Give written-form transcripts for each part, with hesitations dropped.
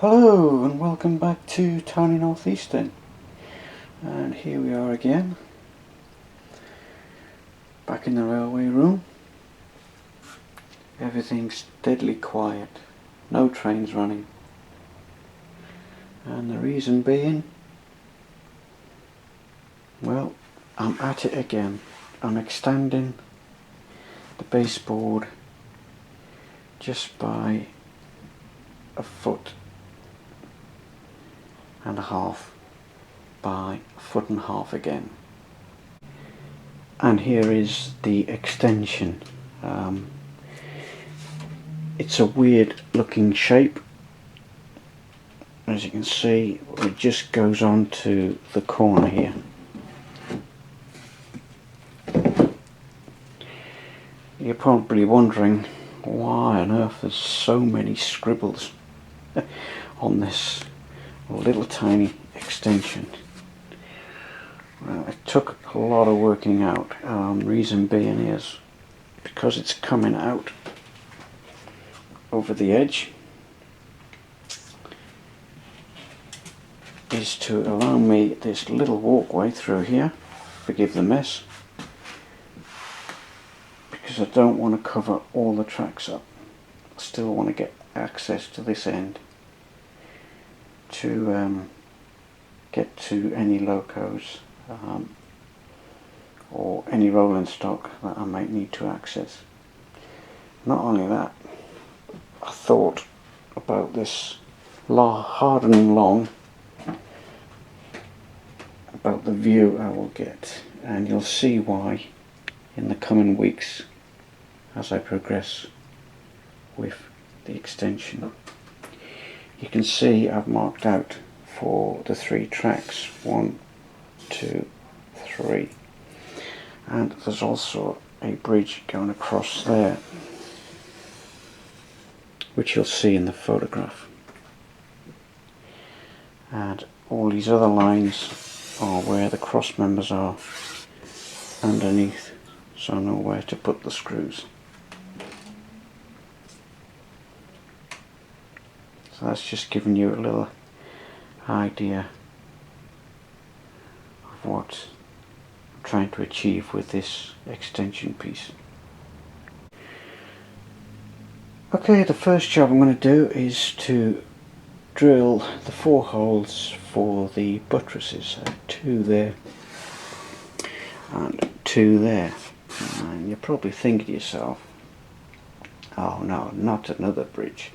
Hello and welcome back to Tiny Northeastern, and here we are again, back in the railway room. Everything's deadly quiet, no trains running, and the reason being, well, I'm at it again. I'm extending the baseboard just by a foot and a half by a foot and a half again. And here is the extension. It's a weird looking shape. As you can see, it just goes on to the corner here. You're probably wondering why on earth there's so many scribbles on this little tiny extension. Well, it took a lot of working out. Reason being is because it's coming out over the edge is to allow me this little walkway through here. Forgive the mess, because I don't want to cover all the tracks up. I still want to get access to this end to get to any locos or any rolling stock that I might need to access. Not only that, I thought about this hard and long about the view I will get, and you'll see why in the coming weeks as I progress with the extension. You can see I've marked out for the 3 tracks, 1, 2, 3, and there's also a bridge going across there, which you'll see in the photograph. And all these other lines are where the cross members are underneath, so I know where to put the screws. So that's just giving you a little idea of what I'm trying to achieve with this extension piece. Okay, the first job I'm going to do is to drill the 4 holes for the buttresses. 2 there and 2 there. And you're probably thinking to yourself, oh no, not another bridge.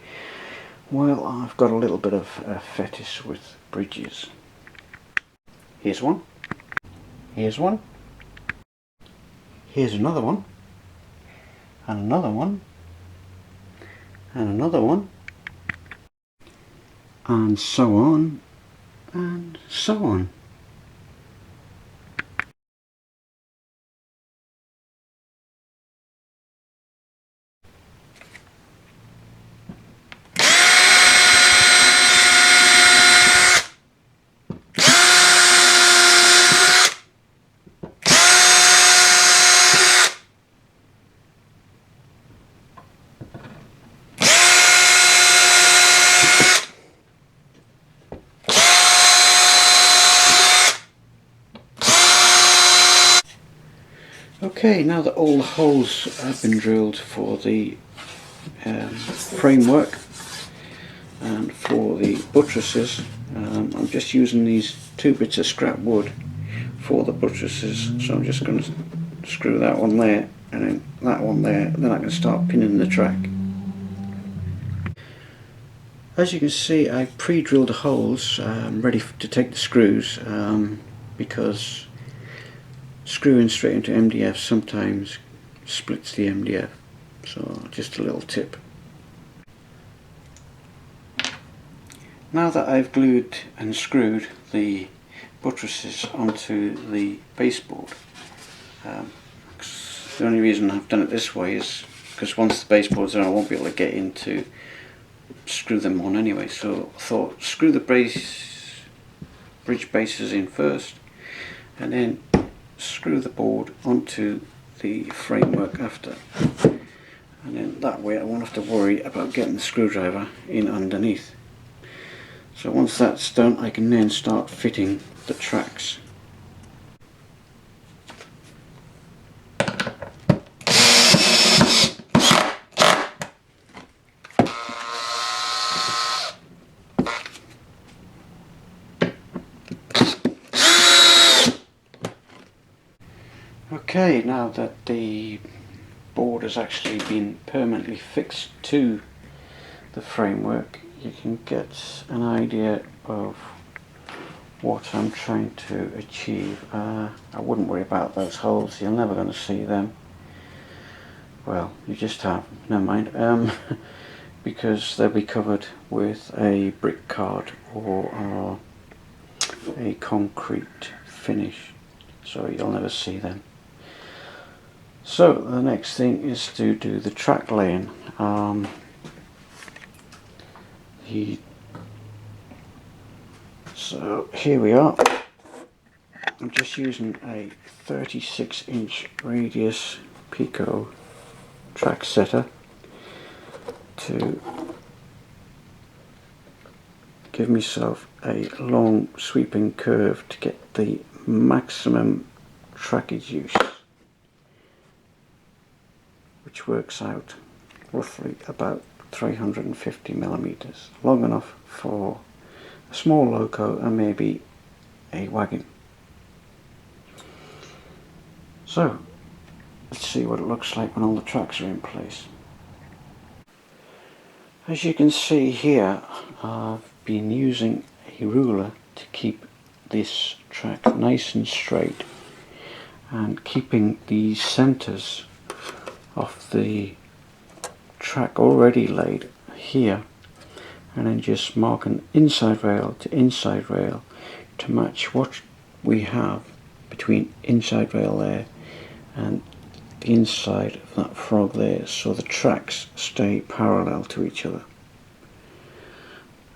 Well, I've got a little bit of a fetish with bridges. Here's one. Here's one. Here's another one. And another one. And another one. And so on. And so on. Okay, now that all the holes have been drilled for the framework and for the buttresses, I'm just using these 2 bits of scrap wood for the buttresses, so I'm just going to screw that one there and then that one there, and then I can start pinning the track. As you can see, I pre-drilled the holes ready to take the screws, because screwing straight into MDF sometimes splits the MDF, so just a little tip. Now that I've glued and screwed the buttresses onto the baseboard, the only reason I've done it this way is because once the baseboard's on, I won't be able to get in to screw them on anyway, so I thought screw the bridge bases in first and then screw the board onto the framework after, and then that way I won't have to worry about getting the screwdriver in underneath. So once that's done, I can then start fitting the tracks. Okay, now that the board has actually been permanently fixed to the framework, you can get an idea of what I'm trying to achieve. I wouldn't worry about those holes, you're never going to see them. Well, you just have, never mind, because they'll be covered with a brick card or a concrete finish, so you'll never see them. So the next thing is to do the track laying. So here we are. I'm just using a 36-inch radius Pico track setter to give myself a long sweeping curve to get the maximum trackage use, which works out roughly about 350 millimeters, long enough for a small loco and maybe a wagon. So let's see what it looks like when all the tracks are in place. As you can see here, I've been using a ruler to keep this track nice and straight and keeping the centers of the track already laid here, and then just marking inside rail to inside rail to match what we have between inside rail there and the inside of that frog there, so the tracks stay parallel to each other.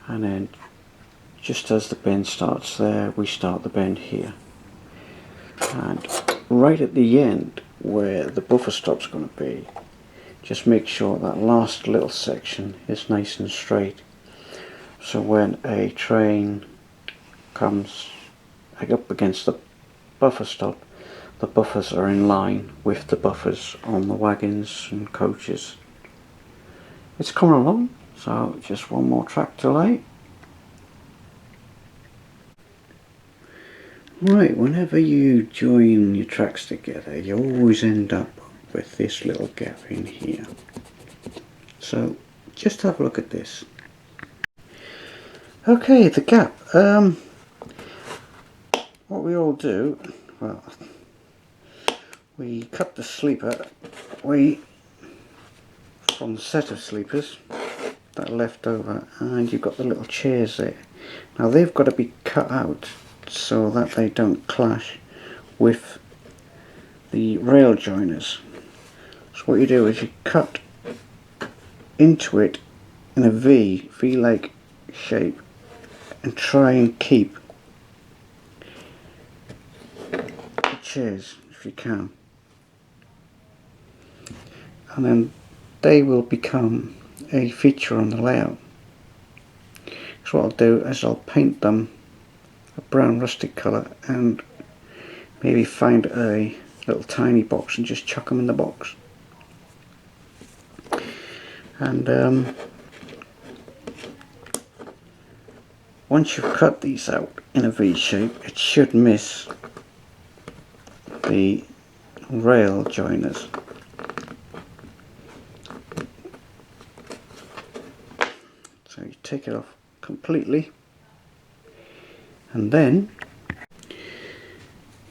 And then just as the bend starts there, we start the bend here, and right at the end where the buffer stop's going to be, just make sure that last little section is nice and straight, so when a train comes up against the buffer stop, the buffers are in line with the buffers on the wagons and coaches. It's coming along, so just one more track to lay. Right, whenever you join your tracks together, you always end up with this little gap in here. So just have a look at this. Okay, the gap. What we all do, well, we cut the sleeper from the set of sleepers that are left over, and you've got the little chairs there. Now they've got to be cut out so that they don't clash with the rail joiners. So what you do is you cut into it in a V-like shape, and try and keep the chairs if you can, and then they will become a feature on the layout. So what I'll do is I'll paint them a brown rustic colour and maybe find a little tiny box and just chuck them in the box. And once you've cut these out in a V shape, it should miss the rail joiners. So you take it off completely, and then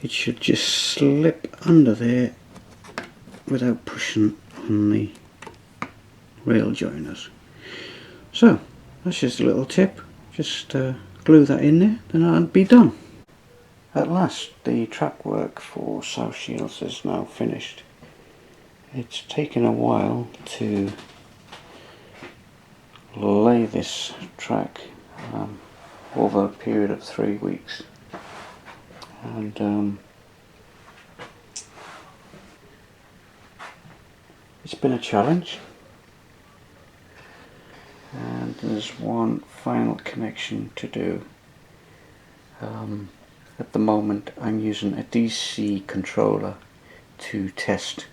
it should just slip under there without pushing on the rail joiners. So that's just a little tip, just glue that in there, then that'll be done. At last, the track work for South Shields is now finished. It's taken a while to lay this track over a period of 3 weeks, and it's been a challenge. and there's one final connection to do. At the moment I'm using a DC controller to test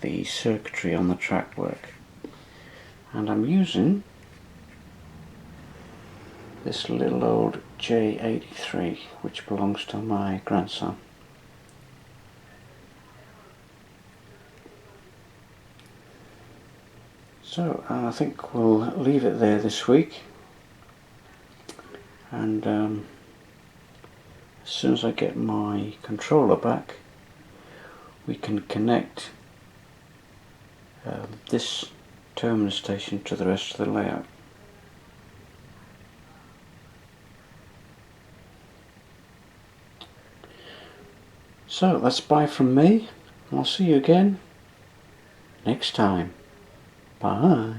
the circuitry on the track work, and I'm using this little old J83 which belongs to my grandson. So I think we'll leave it there this week, and as soon as I get my controller back we can connect this terminus station to the rest of the layout. So that's bye from me. I'll see you again next time. Bye.